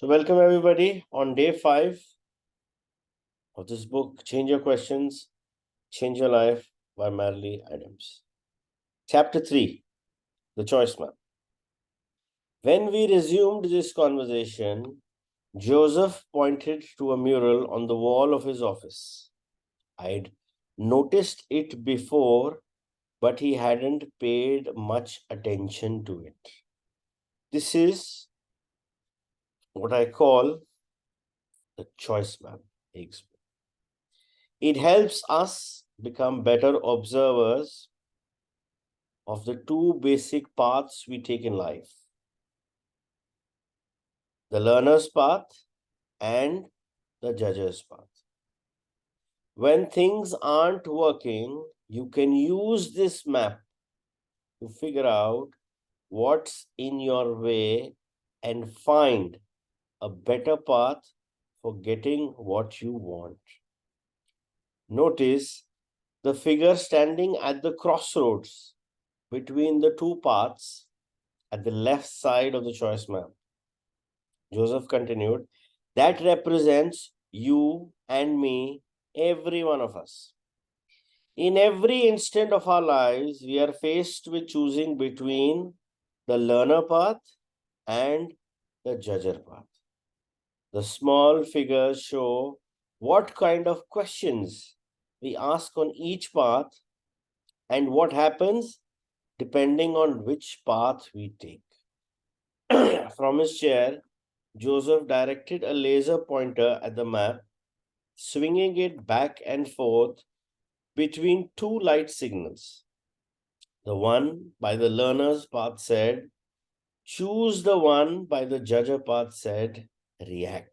So, welcome everybody on day 5 of this book, Change Your Questions, Change Your Life by Marilee Adams. Chapter 3, The Choice Map. When we resumed this conversation, Joseph pointed to a mural on the wall of his office. I'd noticed it before, but he hadn't paid much attention to it. This is what I call the choice map. It helps us become better observers of the two basic paths we take in life, the learner's path and the judge's path. When things aren't working, you can use this map to figure out what's in your way and find a better path for getting what you want. Notice the figure standing at the crossroads between the two paths at the left side of the choice map. Joseph continued, that represents you and me, every one of us. In every instant of our lives, we are faced with choosing between the learner path and the judger path. The small figures show what kind of questions we ask on each path and what happens depending on which path we take. From his chair, Joseph directed a laser pointer at the map, swinging it back and forth between two light signals. The one by the learner's path said, choose. The one by the judger path said, react.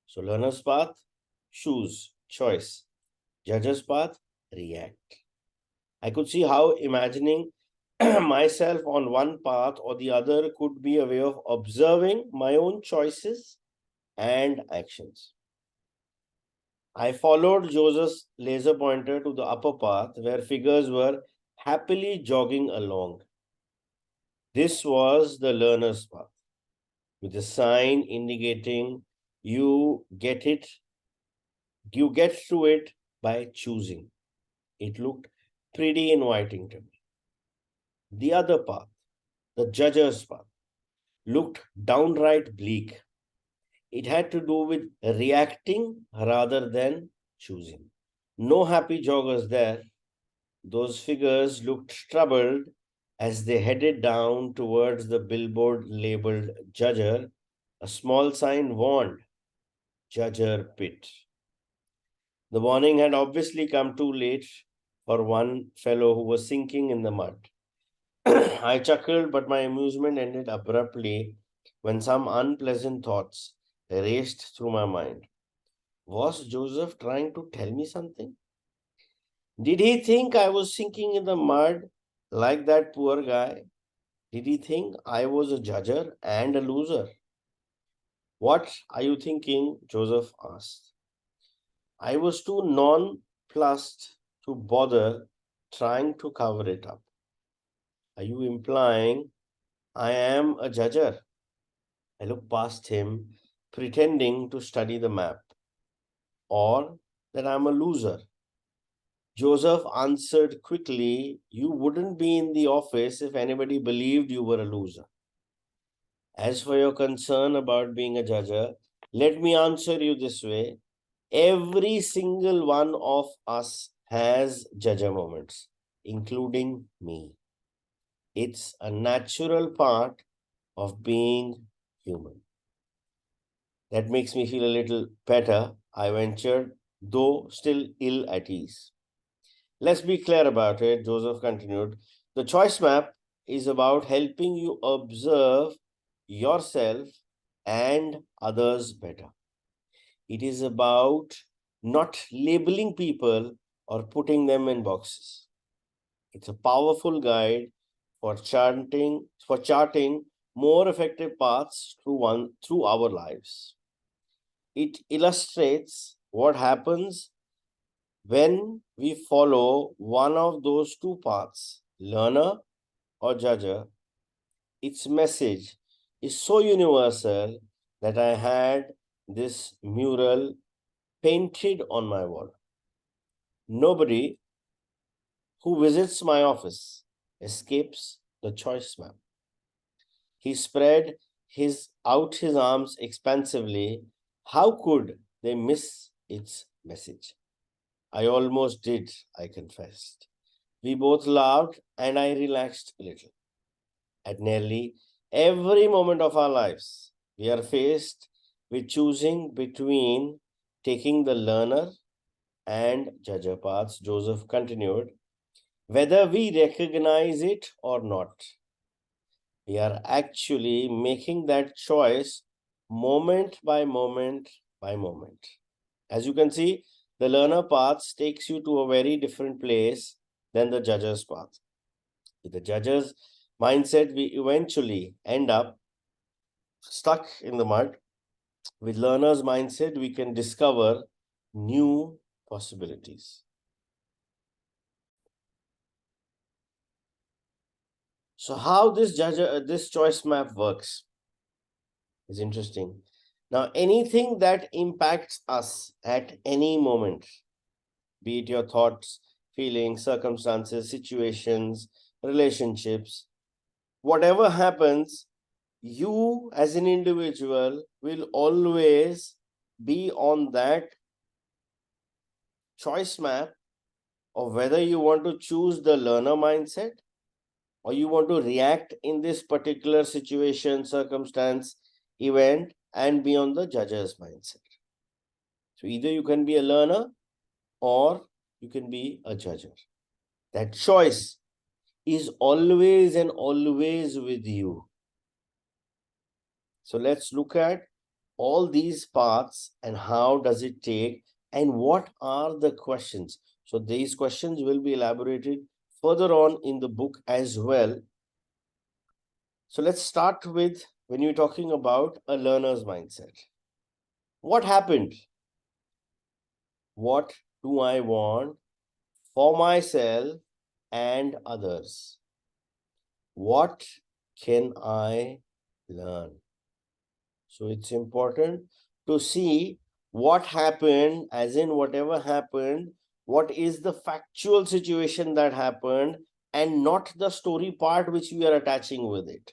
So learner's path, choose, choice. Judge's path, react. I could see how imagining myself on one path or the other could be a way of observing my own choices and actions. I followed Joseph's laser pointer to the upper path where figures were happily jogging along. This was the learner's path, with a sign indicating you get through it by choosing. It looked pretty inviting to me. The other path, the judge's path, looked downright bleak. It had to do with reacting rather than choosing. No happy joggers there. Those figures looked troubled as they headed down towards the billboard labeled Judger. A small sign warned, Judger Pit. The warning had obviously come too late for one fellow who was sinking in the mud. I chuckled, but my amusement ended abruptly when some unpleasant thoughts raced through my mind. Was Joseph trying to tell me something? Did he think I was sinking in the mud like that poor guy? Did he think I was a judger and a loser? What are you thinking? Joseph asked. I was too nonplussed to bother trying to cover it up. Are you implying I am a judger? I looked past him, pretending to study the map. Or that I'm a loser? Joseph answered quickly, you wouldn't be in the office if anybody believed you were a loser. As for your concern about being a judger, let me answer you this way. Every single one of us has judger moments, including me. It's a natural part of being human. That makes me feel a little better, I ventured, though still ill at ease. Let's be clear about it, Joseph continued. The choice map is about helping you observe yourself and others better. It is about not labeling people or putting them in boxes. It's a powerful guide for charting more effective paths through our lives. It illustrates what happens when we follow one of those two paths, learner or judger. Its message is so universal that I had this mural painted on my wall. Nobody who visits my office escapes the choice map. He spread out his arms expansively. How could they miss its message? I almost did, I confessed. We both laughed and I relaxed a little. At nearly every moment of our lives, we are faced with choosing between taking the learner and judger paths, Joseph continued, whether we recognize it or not. We are actually making that choice moment by moment by moment. As you can see, the learner path takes you to a very different place than the judge's path. With the judge's mindset, we eventually end up stuck in the mud. With learner's mindset, we can discover new possibilities. So how this choice map works is interesting. Now, anything that impacts us at any moment, be it your thoughts, feelings, circumstances, situations, relationships, whatever happens, you as an individual will always be on that choice map of whether you want to choose the learner mindset or you want to react in this particular situation, circumstance, event, and be on the judge's mindset. So either you can be a learner or you can be a judger. That choice is always and always with you. So let's look at all these paths and how does it take and what are the questions. So these questions will be elaborated further on in the book as well. So let's start with when you're talking about a learner's mindset. What happened? What do I want for myself and others? What can I learn? So it's important to see what happened, as in whatever happened, what is the factual situation that happened, and not the story part which we are attaching with it.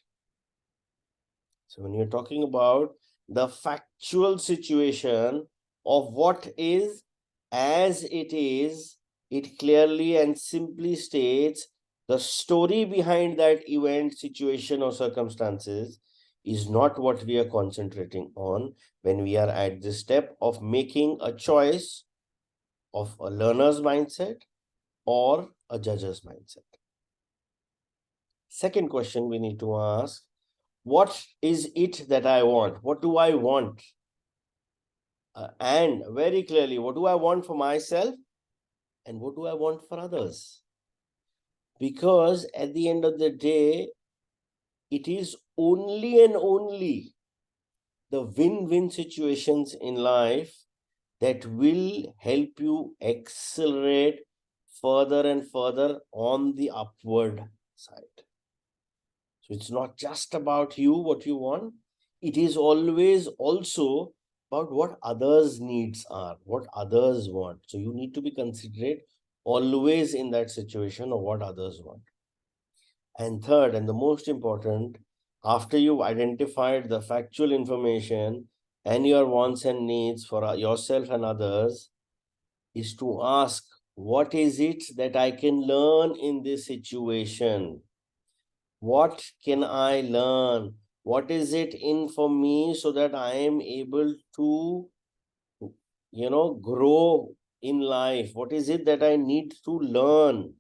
So when you're talking about the factual situation of what is as it is, it clearly and simply states the story behind that event, situation, or circumstances is not what we are concentrating on when we are at the step of making a choice of a learner's mindset or a judge's mindset. Second question we need to ask, what is it that I want? What do I want? And very clearly, what do I want for myself and what do I want for others? Because at the end of the day, it is only and only the win-win situations in life that will help you accelerate further and further on the upward side. So it's not just about you, what you want. It is always also about what others' needs are, what others want. So you need to be considerate always in that situation of what others want. And third, and the most important, after you've identified the factual information and your wants and needs for yourself and others, is to ask, what is it that I can learn in this situation? What can I learn? What is it in for me so that I am able to, grow in life? What is it that I need to learn?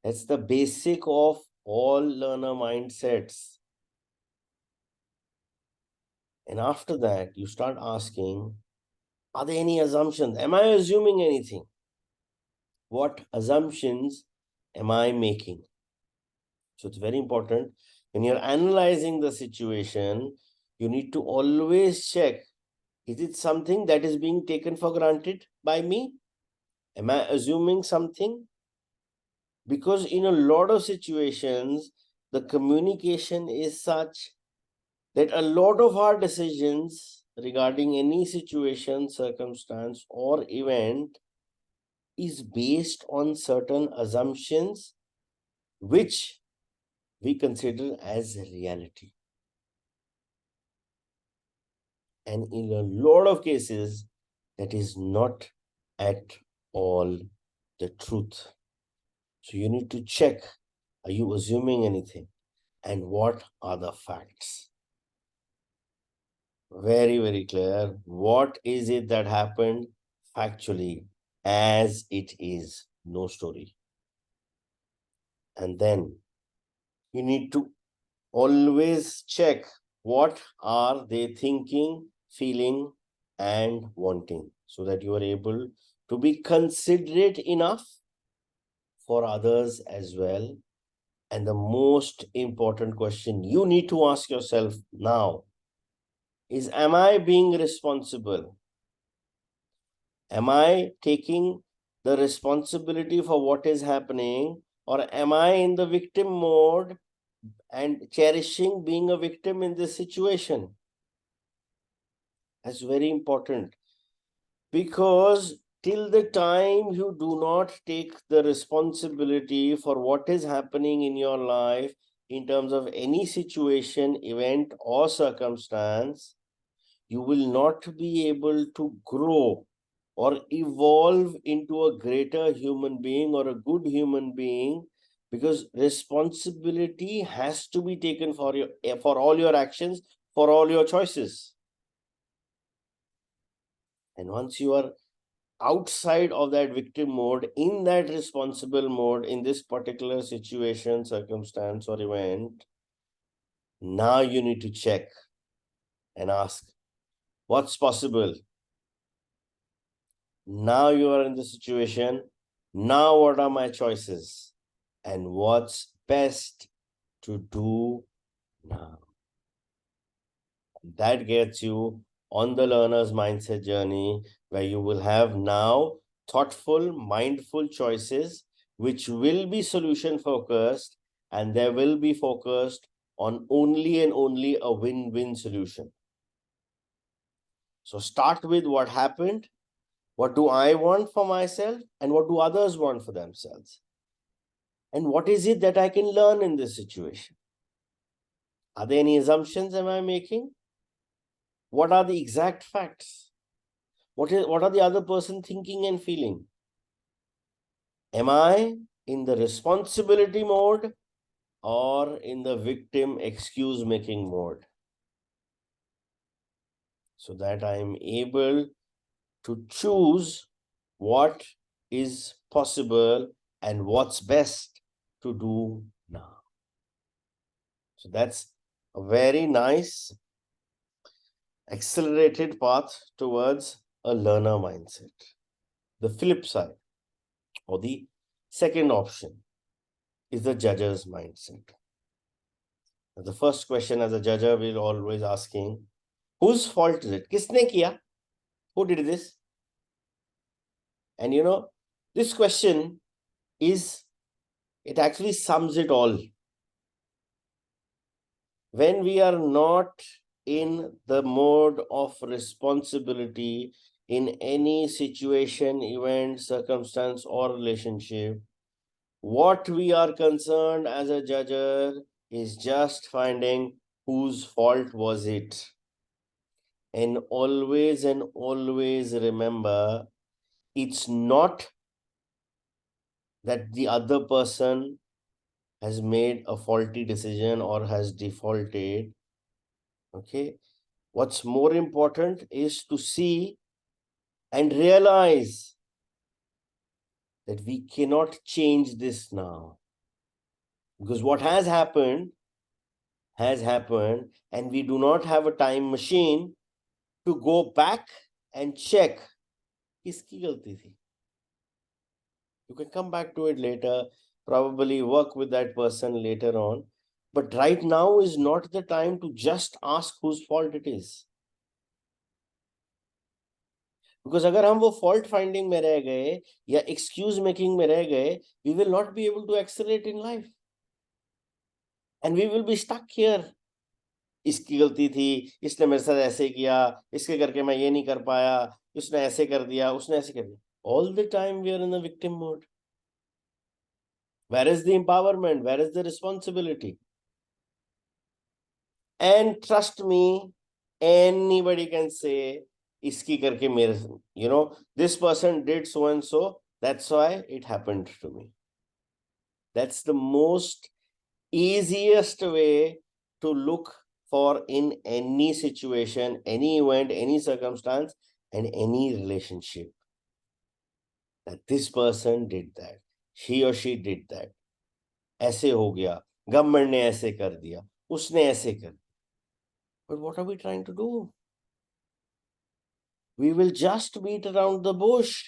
That's the basic of all learner mindsets. And after that, you start asking, are there any assumptions? Am I assuming anything? What assumptions am I making? So it's very important. When you're analyzing the situation, you need to always check, is it something that is being taken for granted by me? Am I assuming something? Because in a lot of situations, the communication is such that a lot of our decisions regarding any situation, circumstance, or event is based on certain assumptions which we consider as reality. And in a lot of cases, that is not at all the truth. So you need to check, are you assuming anything? And what are the facts? Very, very clear. What is it that happened factually as it is? No story. And then you need to always check what are they thinking, feeling, and wanting, so that you are able to be considerate enough for others as well. And the most important question you need to ask yourself now is, am I being responsible? Am I taking the responsibility for what is happening, or am I in the victim mode and cherishing being a victim in this situation? That's very important, because till the time you do not take the responsibility for what is happening in your life in terms of any situation, event, or circumstance, you will not be able to grow or evolve into a greater human being or a good human being, because responsibility has to be taken for all your actions, for all your choices. And once you are outside of that victim mode, in that responsible mode, in this particular situation, circumstance, or event, now you need to check and ask, what's possible? Now you are in the situation. Now what are my choices? And what's best to do now? That gets you on the learner's mindset journey, where you will have now thoughtful, mindful choices, which will be solution focused, and they will be focused on only and only a win-win solution. So start with what happened, what do I want for myself, and what do others want for themselves? And what is it that I can learn in this situation? Are there any assumptions am I making? What are the exact facts? What are the other person thinking and feeling? Am I in the responsibility mode or in the victim excuse making mode? So that I am able to choose what is possible and what's best to do now. So that's a very nice accelerated path towards a learner mindset. The flip side, or the second option, is the judge's mindset. The first question as a judge will always asking, whose fault is it? Kisne kiya? Who did this? And this question it actually sums it all. When we are not in the mode of responsibility in any situation, event, circumstance, or relationship, what we are concerned as a judge is just finding whose fault was it. And always remember, it's not that the other person has made a faulty decision or has defaulted. Okay. What's more important is to see and realize that we cannot change this now. Because what has happened, and we do not have a time machine to go back and check kiski galti thi. You can come back to it later, probably work with that person later on. But right now is not the time to just ask whose fault it is. Because अगर हम वो fault finding में रह गए या excuse making में रह गए, we will not be able to accelerate in life. And we will be stuck here. इसकी गलती थी, इसने मेरे साथ ऐसे किया, इसके करके मैं ये नहीं कर पाया, उसने ऐसे कर दिया, उसने ऐसे कर दिया. All the time we are in the victim mode. Where is the empowerment? Where is the responsibility? And trust me, anybody can say, iski karke mere, this person did so and so, that's why it happened to me. That's the most easiest way to look for in any situation, any event, any circumstance, and any relationship. That this person did that, he or she did that. ऐसे हो गया, government ने ऐसे कर दिया, उसने ऐसे कर. But what are we trying to do? We will just beat around the bush.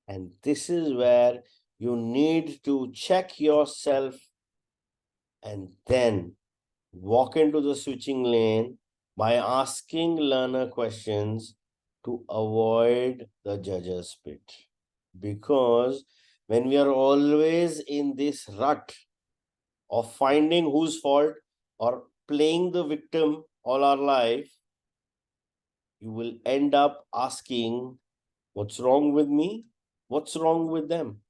And this is where you need to check yourself and then walk into the switching lane by asking learner questions to avoid the judge's pit. Because when we are always in this rut of finding whose fault or playing the victim all our life, you will end up asking, what's wrong with me? What's wrong with them?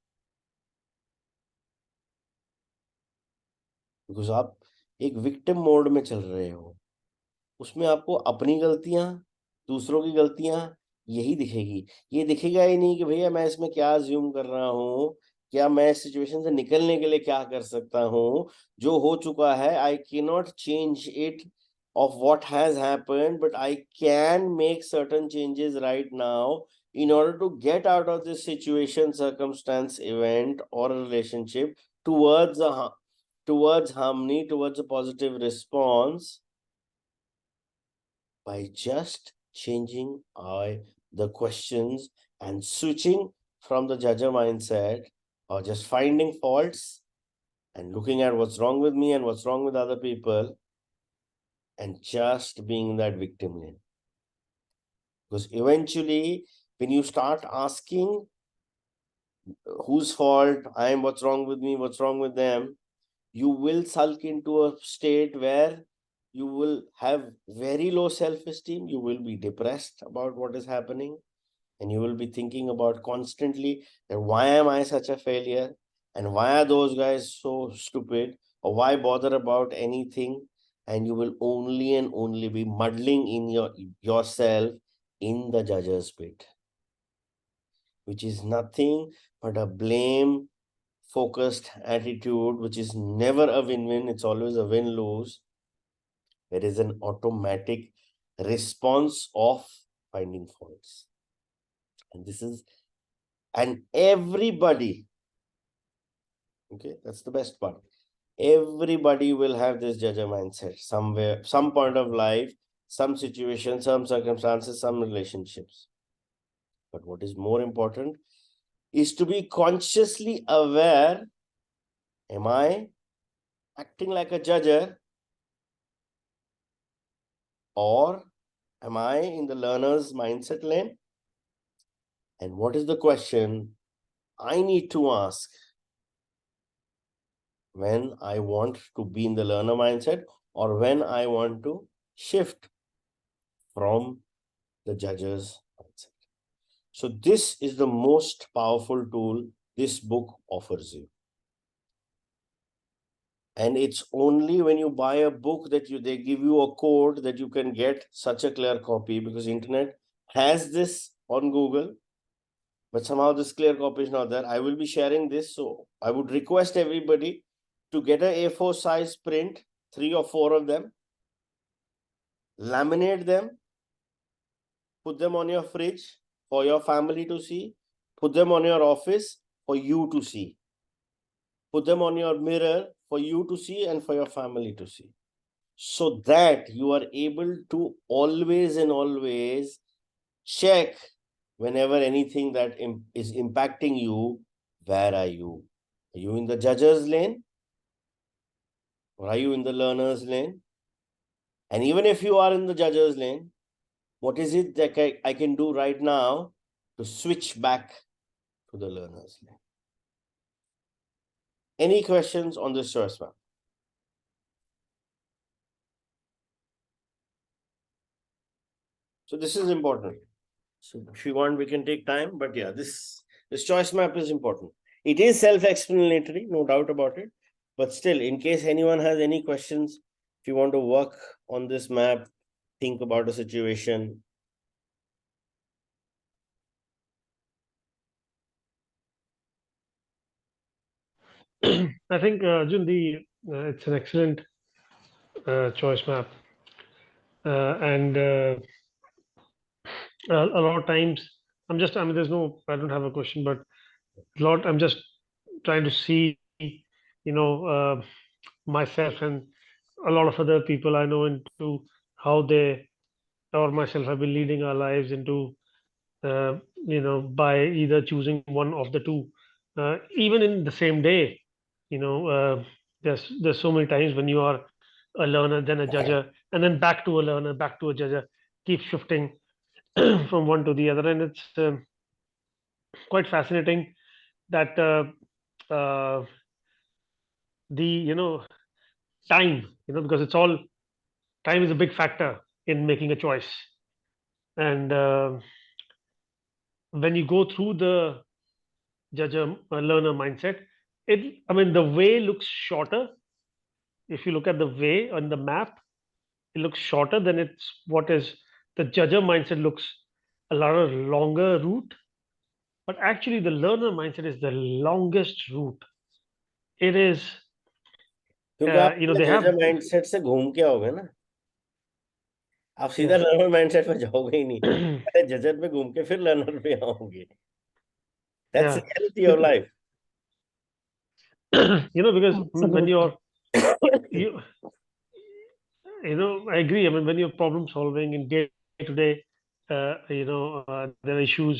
Because आप एक victim mode में चल रहे हो, उसमें आपको अपनी गलतियां, दूसरों की गलतियां यही दिखेगी. ये दिखेगा ही नहीं कि भैया मैं इसमें क्या अज्यूम कर रहा हूँ, क्या मैं इस सिचुएशन से निकलने के लिए क्या कर सकता हूँ. जो हो चुका है, I can not change it of what has happened, but I can make certain changes right now in order to get out of this situation, circumstance, event, or a relationship towards harmony, towards a positive response, by just changing the questions and switching from the judger mindset or just finding faults and looking at what's wrong with me and what's wrong with other people and just being in that victim lane. Because eventually, when you start asking whose fault I am, what's wrong with me, what's wrong with them, you will sulk into a state where you will have very low self-esteem. You will be depressed about what is happening. And you will be thinking about constantly that why am I such a failure? And why are those guys so stupid? Or why bother about anything? And you will only and only be muddling in yourself in the judge's pit, which is nothing but a blame focused attitude, which is never a win-win. It's always a win-lose. There is an automatic response of finding faults. And everybody, okay, that's the best part. Everybody will have this judger mindset somewhere, some point of life, some situation, some circumstances, some relationships. But what is more important is to be consciously aware, am I acting like a judger, or am I in the learner's mindset lane? And what is the question I need to ask when I want to be in the learner mindset or when I want to shift from the judge's mindset? So this is the most powerful tool this book offers you. And it's only when you buy a book that they give you a code that you can get such a clear copy, because internet has this on Google, but somehow this clear copy is not there. I will be sharing this. So I would request everybody to get a A4 size print, 3 or 4 of them, laminate them, put them on your fridge for your family to see, put them on your office for you to see, put them on your mirror for you to see and for your family to see, so that you are able to always and always check whenever anything that is impacting you, where are you? Are you in the judge's lane? Or are you in the learner's lane? And even if you are in the judge's lane, what is it that I can do right now to switch back to the learner's lane? Any questions on this, Suresma? So this is important. So if you want, we can take time, but yeah, this choice map is important. It is self-explanatory, no doubt about it. But still, in case anyone has any questions, if you want to work on this map, think about a situation. I think, Arjun, it's an excellent choice map, and a lot of times I mean, I don't have a question, but I'm just trying to see, myself and a lot of other people I know into how they or myself have been leading our lives into, uh, by either choosing one of the two, even in the same day. You know, there's so many times when you are a learner, then a judger, and then back to a learner, back to a judger, keep shifting from one to the other, and it's quite fascinating that uh, the time, because it's all time is a big factor in making a choice, and when you go through the judger learner mindset, I mean, the way looks shorter. If you look at the way on the map, it looks shorter than it's what is the judger mindset looks a lot of longer route, but actually the learner mindset is the longest route. It is, क्योंकि आप they Jhajjar have, mindset से घूम के आओगे ना, आप सीधा yeah. Learner mindset में जाओगे ही नहीं, पहले जजर पे घूम के फिर लर्नर पे आओगे. That's the Yeah. reality of life. Because when Absolutely. you I agree. I mean, when you're problem solving in day to day, there are issues.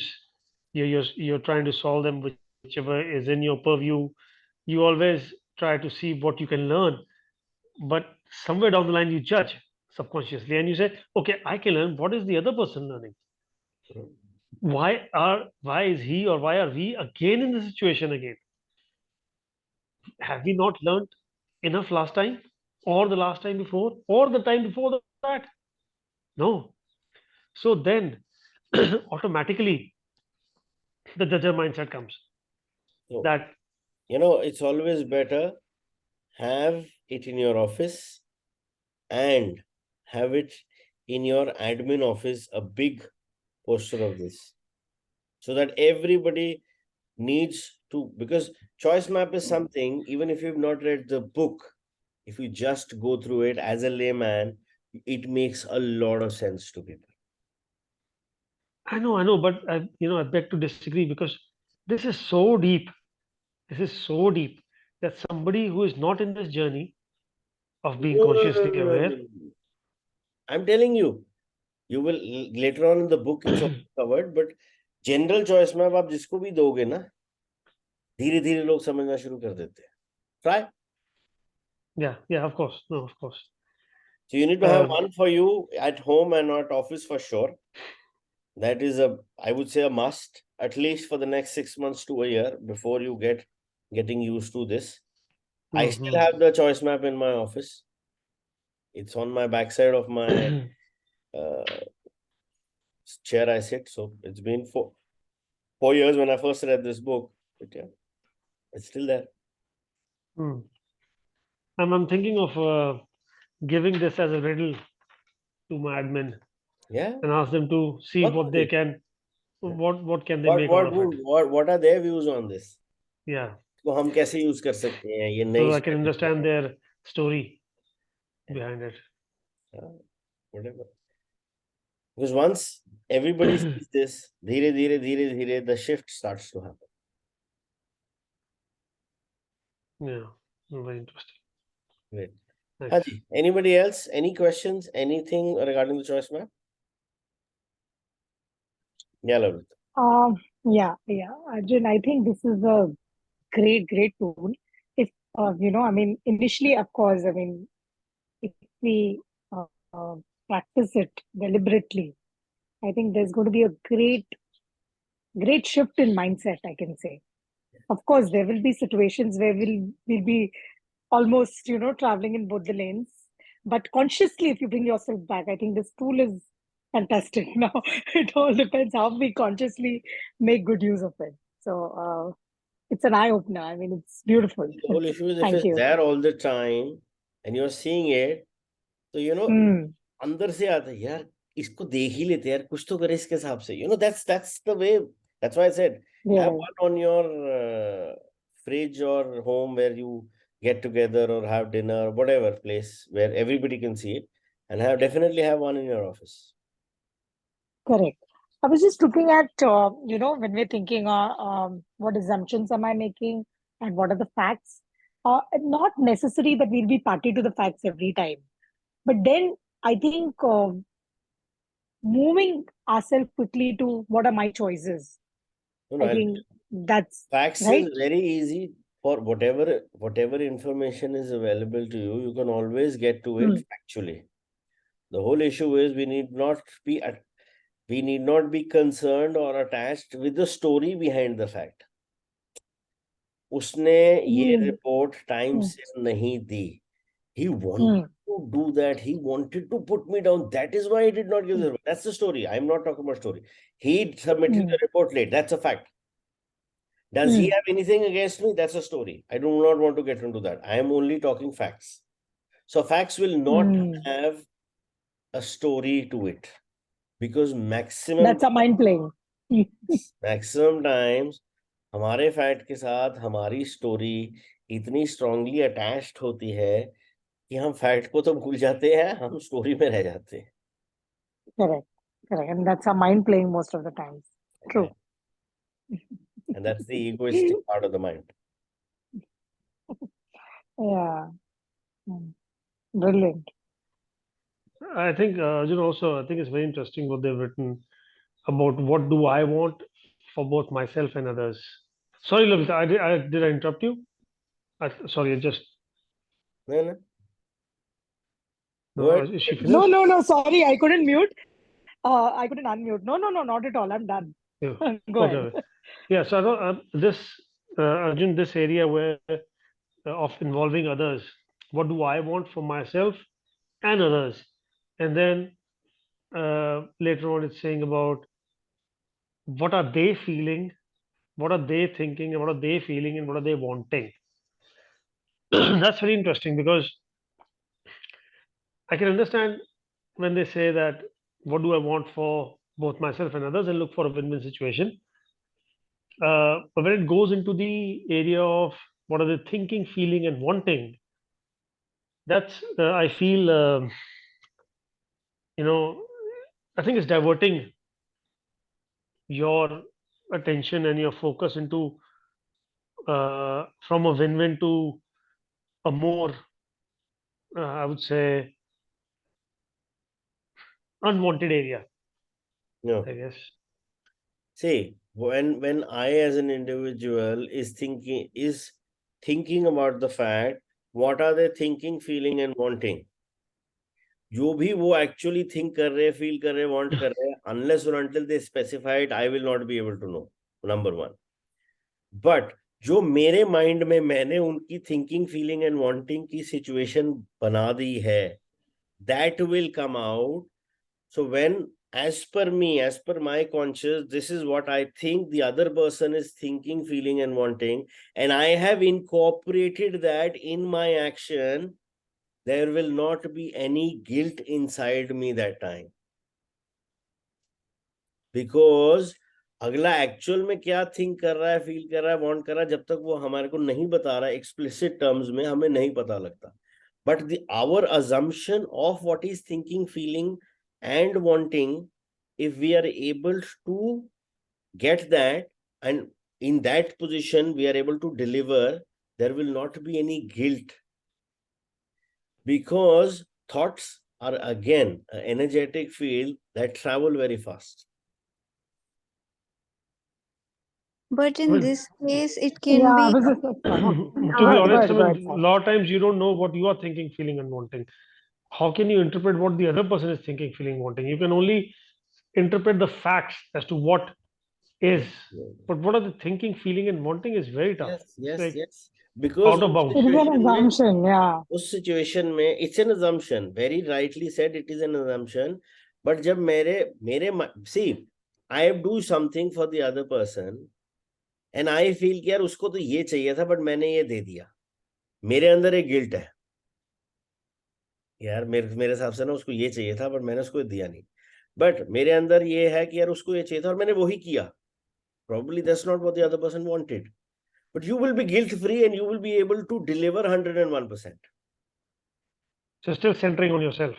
You're trying to solve them, whichever is in your purview. You always try to see what you can learn, but somewhere down the line, you judge subconsciously, and you say, "Okay, I can learn. What is the other person learning? Why is he or why are we again in the situation again? Have we not learned enough last time, or the last time before, or the time before that? No." So then automatically the judger mindset comes So, that, it's always better have it in your office and have it in your admin office, a big poster of this, so that everybody needs to, because choice map is something, even if you've not read the book, if you just go through it as a layman, it makes a lot of sense to people. I know, but I beg to disagree because this is so deep. This is so deep that somebody who is not in this journey of being No, no, no, consciously no, no, aware. no. I'm telling you, you will later on in the book it's all covered, but general choice में अब आप जिसको भी दोगे ना, धीरे धीरे लोग समझना शुरू कर देते हैं. Try. Yeah, of course. No, of course. So you need to have Um, one for you at home and at office for sure. That is I would say a must, at least for the next 6 months to a year before you getting used to this. I still mhm. have the choice map in my office. It's on my backside of my uh, chair I sit. So it's been 4 years when I first read this book. But yeah, it's still there. Hmm. I'm thinking of giving this as a riddle to my admin Yeah, and ask them to see what what would they it? can, Yeah. what can they make out of it. What are their views on this? Yeah, तो हम कैसे use कर सकते हैं ये नई so I can strategy understand है. their story Yeah, behind it. whatever. Because once everybody sees this, धीरे the shift starts to happen. Yeah, very interesting. Great. Thanks. Haji, anybody else? Any questions? Anything regarding the choice map? Yeah, Lavit. Yeah. Arjun, I think this is a great tool. If, I mean, initially, of course, I mean, if we practice it deliberately, I think there's going to be a great shift in mindset, I can say. Of course, there will be situations where we'll be almost, traveling in both the lanes. But consciously, if you bring yourself back, I think this tool is Fantastic. Now, it all depends how we consciously make good use of it. So, it's an eye opener. I mean, it's beautiful. The whole issue is if Thank it's you. there all the time and you're seeing it, so Hmm. अंदर से आता है यार इसको देख ही लेते हैं यार कुछ तो करे इसके हिसाब से that's the way. That's why I said Yeah. have one on your fridge or home where you get together or have dinner, whatever place where everybody can see it, and definitely have one in your office. Correct. I was just looking at, when we're thinking, what assumptions am I making and what are the facts? Not necessary that we'll be party to the facts every time. But then I think moving ourselves quickly to what are my choices? No, I think that's facts right. is very easy for whatever information is available to you. You can always get to it factually. The whole issue is we need not be concerned or attached with the story behind the fact. उसने ये report time से नहीं दी. He wanted to do that. He wanted to put me down. That is why he did not give the report. That's the story. I'm not talking about story. He submitted the report late. That's a fact. Does he have anything against me? That's a story. I do not want to get into that. I am only talking facts. So facts will not have a story to it because That's a mind playing. maximum times हमारे fact के साथ हमारी story इतनी strongly attached होती है कि हम fact को तो भूल जाते हैं, हम स्टोरी में रह जाते हैं. Correct. And that's a mind playing most of the times. True. And that's the egoistic part of the mind. Yeah. Brilliant. I think, also, I think it's very interesting what they've written about what do I want for both myself and others. Sorry, Lavita, did I interrupt you? Sorry, I just... No. No, is she finished? No, sorry, I couldn't mute. I couldn't unmute. No, not at all. I'm done. Yeah. Go ahead. Yeah, so I don't, Arjun, this area where of involving others, what do I want for myself and others? And then later on, it's saying about what are they feeling, what are they thinking, and what are they feeling, and what are they wanting. That's very interesting because I can understand when they say that what do I want for both myself and others and look for a win-win situation. But when it goes into the area of what are they thinking, feeling, and wanting, that's I feel I think it's diverting your attention and your focus into from a win-win to a more I would say unwanted area. No. I guess. See, when I as an individual is thinking about the fact, what are they thinking, feeling and wanting? जो भी वो actually think कर रहे, feel कर रहे, want कर रहे, unless or until they specify it, I will not be able to know. Number one. But जो मेरे mind में मैंने उनकी thinking, feeling and wanting की situation बना दी है, that will come out. So when, as per me, as per my conscious, this is what I think the other person is thinking, feeling and wanting, and I have incorporated that in my action, there will not be any guilt inside me that time. Because अगला actual में क्या think कर रहा है, feel कर रहा है, want कर रहा है, जब तक वो हमारे को नहीं बता रहा है एक्सप्लिसिट टर्म्स में, हमें नहीं पता लगता. But our assumption of what is thinking, feeling and wanting, if we are able to get that and in that position we are able to deliver, there will not be any guilt, because thoughts are again an energetic field that travel very fast. But in Well, this case, it can Yeah, I be was just to be Go honest, ahead, I mean, sir. a lot of times you don't know what you are thinking, feeling, and wanting. How can you interpret what the other person is thinking, feeling, wanting? You can only interpret the facts as to what is, but what are the thinking, feeling, and wanting is very tough. Yes. Because Out of bounds. It is an assumption, yeah. उस situation में it's an assumption. Very rightly said, it is an assumption. But जब मेरे see, I do something for the other person and I feel कि यार उसको तो ये चाहिए था but मैंने ये दे दिया, मेरे अंदर एक गिल्ट है यार, मेरे हिसाब से ना उसको ये चाहिए था बट मैंने उसको दिया नहीं, बट मेरे अंदर ये है कि यार उसको ये चाहिए था और मैंने वही किया. Probably that's not what the other person wanted, but you will be guilt free and you will be able to deliver 101%. So still centering on yourself.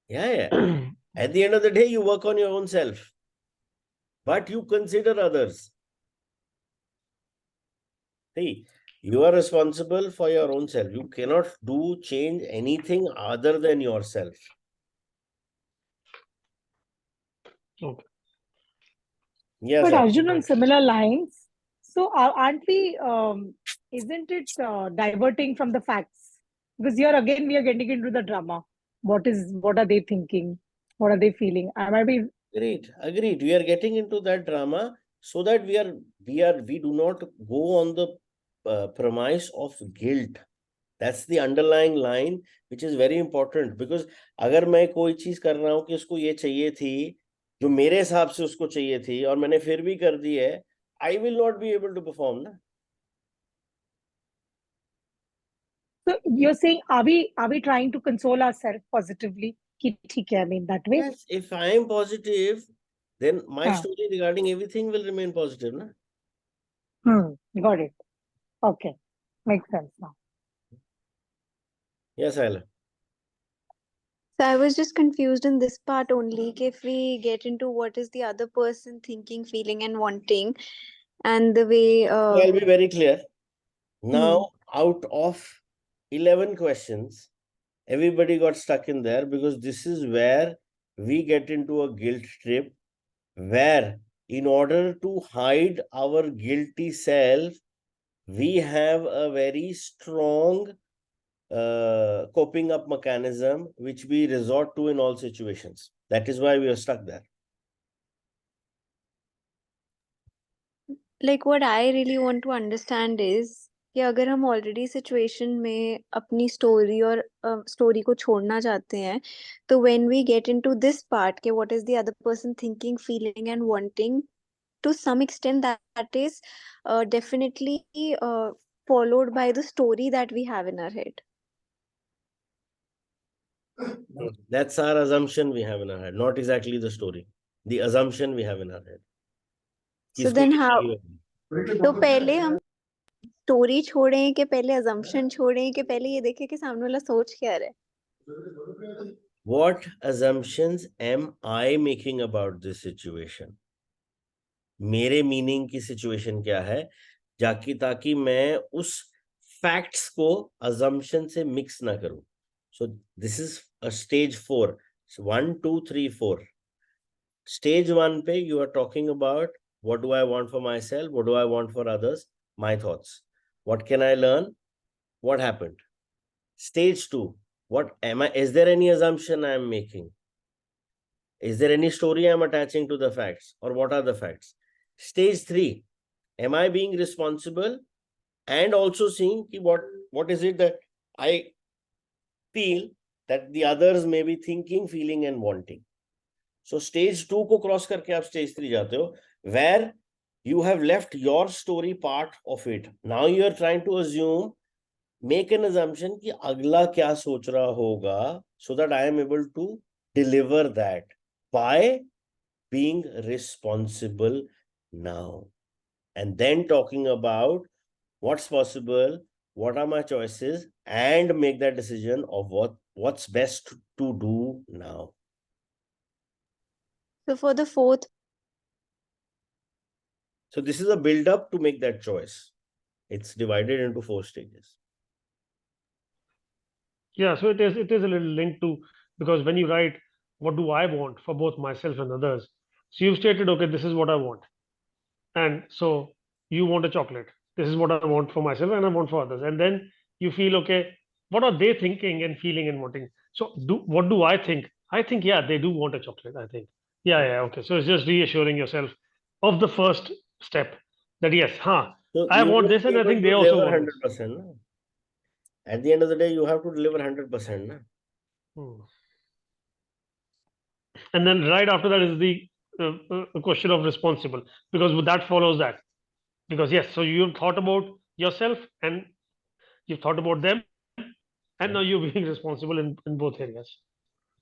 Yeah. At the end of the day, you work on your own self, but you consider others. See, you are responsible for your own self. You cannot change anything other than yourself. Okay. Yes. But Sir. Arjun, on similar lines, so aren't we, isn't it diverting from the facts? Because here again, we are getting into the drama. What are they thinking? What are they feeling? I might be, Agreed. We are getting into that drama so that we do not go on the premise of guilt. That's the underlying line, which is very important, because अगर मैं कोई चीज कर रहा हूँ कि उसको ये चाहिए थी, जो मेरे हिसाब से उसको चाहिए थी और मैंने फिर भी कर दी है, I will not be able to perform ना. so you're saying, are we trying to console ourselves positively? कि ठीक है, I mean, that way? Yes, if I am positive, then my हाँ. story regarding everything will remain positive ना. Got it. Okay. Makes sense now. Yes, Ayla. So I was just confused in this part only. If we get into what is the other person thinking, feeling, and wanting, and the way. So I'll be very clear. Now, out of 11 questions, everybody got stuck in there because this is where we get into a guilt trip, where in order to hide our guilty self, we have a very strong coping up mechanism which we resort to in all situations. That is why we are stuck there. Like what I really want to understand is कि अगर हम already situation में अपनी story और story को छोड़ना चाहते हैं, तो when we get into this part के what is the other person thinking, feeling and wanting, to some extent that is definitely followed by the story that we have in our head. That's our assumption we have in our head, not exactly the story. The assumption we have in our head. So then how? तो पहले हम story छोड़ें कि पहले assumption छोड़ें कि पहले ये देखें कि सामने वाला सोच क्या रहा है? What assumptions am I making about this situation? मेरे मीनिंग की सिचुएशन क्या है, जाकि ताकि मैं उस फैक्ट्स को assumption से मिक्स ना करूं. So this is a stage 4. So 1, 2, 3, 4. Stage 1 पे you are talking about what do I want for myself, what do I want for others, my thoughts. What can I learn? What happened? Stage 2, is there any assumption I am making? Is there any story I am attaching to the facts, or what are the facts? Stage 3, am I being responsible and also seeing what is it that I feel that the others may be thinking, feeling and wanting. So stage 2 को cross करके आप stage 3 जाते हो, where you have left your story part of it. Now you are trying to assume, make an assumption कि अगला क्या सोच रहा होगा, so that I am able to deliver that by being responsible now. And then talking about what's possible, what are my choices, and make that decision of what's best to do now. So for the fourth. So this is a build up to make that choice. It's divided into 4 stages. Yeah, so it is a little linked to, because when you write, what do I want for both myself and others? So you've stated, okay, this is what I want. And so you want a chocolate. This is what I want for myself and I want for others. And then you feel, okay, what are they thinking and feeling and wanting? So what do I think? I think, yeah, they do want a chocolate, I think. Yeah, okay. So it's just reassuring yourself of the first step that, yes, So I want this and I think they also want 100%. Na? At the end of the day, you have to deliver 100%. Na? And then right after that is the question of responsible, because that follows that. Because yes, so you've thought about yourself and you've thought about them, and now you're being responsible in both areas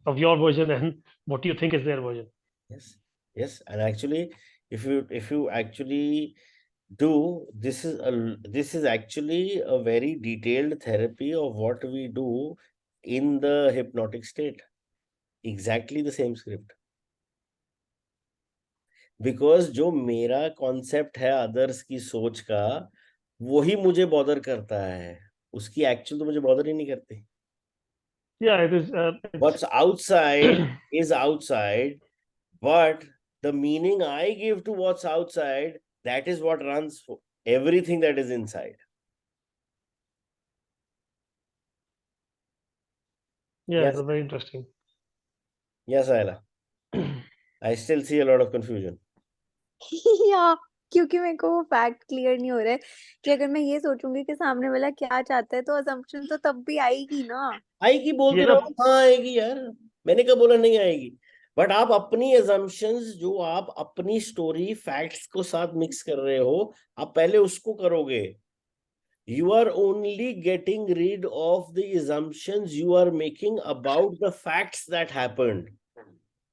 of your version and what you think is their version. Yes, yes, and actually, if you actually do this is actually a very detailed therapy of what we do in the hypnotic state. Exactly the same script. Because जो मेरा concept है others की सोच का वही मुझे bother करता है, उसकी एक्चुअल तो मुझे बॉदर ही नहीं करती. Yeah, it is. What's outside is outside, but the meaning I give to what's outside, that is what runs for everything that is inside. Yeah, Yes. it's very interesting. Yes, Ayla. I still see a lot of confusion. या क्योंकि मेरे को वो fact clear नहीं हो रहा है कि अगर मैं ये सोचूंगी कि सामने वाला क्या चाहता है तो असम्पशन तो तब भी आएगी ना. आएगी, बोलते ये रहो, हाँ आएगी यार, मैंने कब बोला नहीं आएगी. बट आप अपनी assumptions जो आप अपनी स्टोरी फैक्ट्स को साथ मिक्स कर रहे हो, आप पहले उसको करोगे. You are only getting rid of the assumptions you are making about the facts that happened.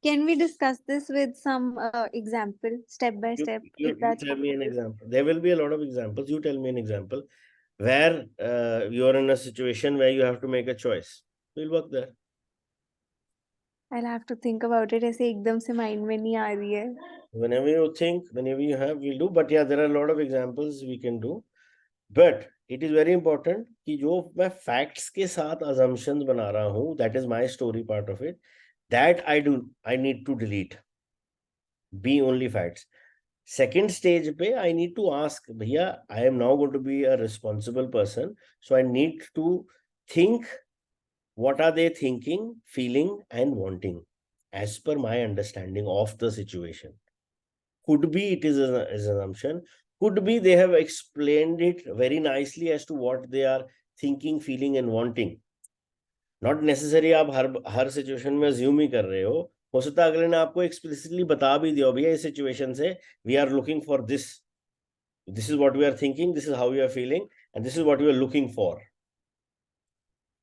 Can we discuss this with some example, step by step, You if that's tell me an possible? example. There will be a lot of examples. You tell me an example where you are in a situation where you have to make a choice. We'll work there. I'll have to think about it. ऐसे एकदम से mind में नहीं आ रही है. Whenever you think, whenever you have, we'll do. But yeah, there are a lot of examples we can do. But it is very important कि जो मैं facts के साथ assumptions बना रहा हूँ, that is my story part of it. That I need to delete. Be only facts. Second stage पे I need to ask, भैया, I am now going to be a responsible person, so I need to think what are they thinking, feeling, and wanting as per my understanding of the situation. Could be it is an assumption, could be they have explained it very nicely as to what they are thinking, feeling, and wanting. Not necessary आप हर situation में assume ही कर रहे हो सकता है अगले ने आपको explicitly बता भी दिया भैया इस सिचुएशन से we are looking for this is what we are thinking, this is how we are feeling, and this is what we are looking for.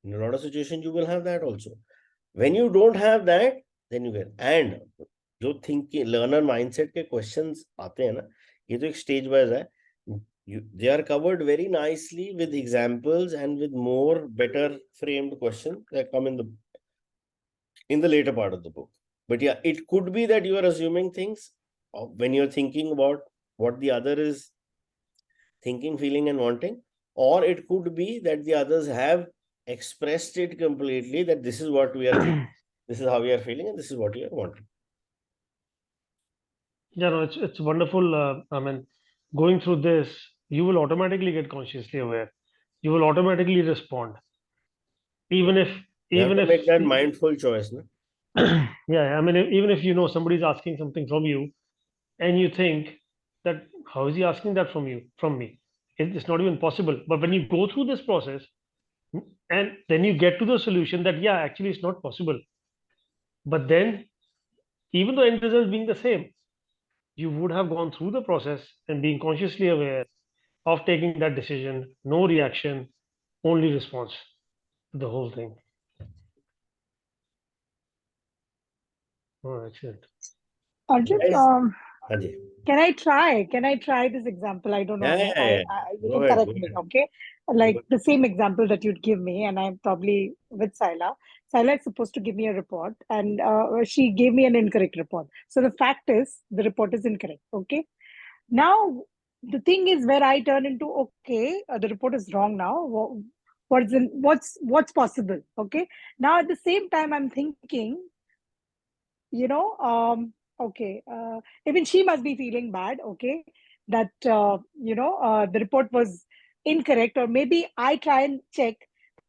In a lot of situations you will have that also. When you don't have that, then you get. And जो thinking learner mindset के questions आते हैं ना, ये तो एक stage wise है. They are covered very nicely with examples and with more better framed questions that come in the later part of the book. But yeah, it could be that you are assuming things when you're thinking about what the other is thinking, feeling, and wanting, or it could be that the others have expressed it completely that this is what we are thinking, this is how we are feeling, and this is what we are wanting. Yeah, no, it's wonderful. I mean, going through this, you will automatically get consciously aware. You will automatically respond, even if You have even to if make that mindful choice, no? yeah, I mean, even if you know somebody's asking something from you, and you think that how is he asking that from me? It's not even possible. But when you go through this process, and then you get to the solution that yeah, actually it's not possible. But then, even though end result being the same, you would have gone through the process and being consciously aware of taking that decision, no reaction, only response to the whole thing. Oh, excellent. Arjun, Guys, Haji. can I try this example? I don't know. Yeah. You Go can ahead, correct go me, ahead. okay? Like the same example that you'd give me, and I'm probably with Sila. Sila is supposed to give me a report, and she gave me an incorrect report. So the fact is, the report is incorrect, okay? Now, the thing is where I turn into, okay, the report is wrong now. What's possible, okay? Now, at the same time, I'm thinking, okay, even she must be feeling bad, okay, that the report was incorrect, or maybe I try and check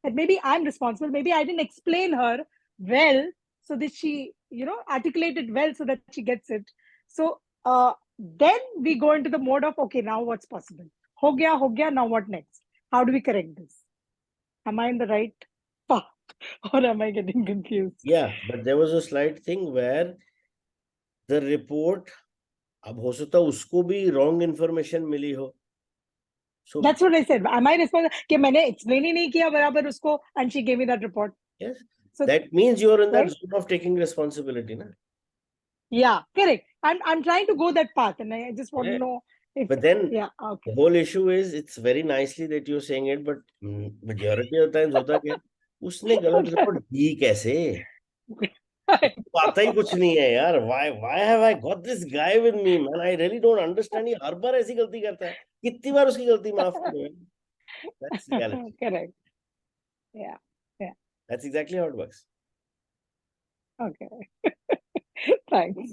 that maybe I'm responsible, maybe I didn't explain her well so that she articulate it well so that she gets it. So then we go into the mode of, okay, now what's possible, ho gaya, now what next, how do we correct this? Am I in the right path? Or am I getting confused? Yeah, but there was a slight thing where the report, अब हो सकता है उसको भी wrong information मिली हो. So That's what I said. Am I responsible? कि मैंने explain ही नहीं किया बराबर उसको, and she gave me that report. yes, So that means you are in that right? zone of taking responsibility, na? Yeah, correct. I'm trying to go that path, and I just want Yeah. to know if But then yeah, okay. the whole issue is it's very nicely that you're saying it, but majority of times होता क्या है, उसने गलत report दी कैसे? पता ही कुछ नहीं है यार. Why have I got this guy with me, man? I really don't understand. ये हर बार ऐसी गलती करता है. कितनी बार उसकी गलती माफ करूं? That's reality. Correct. Yeah. That's exactly how it works. Okay. Thanks.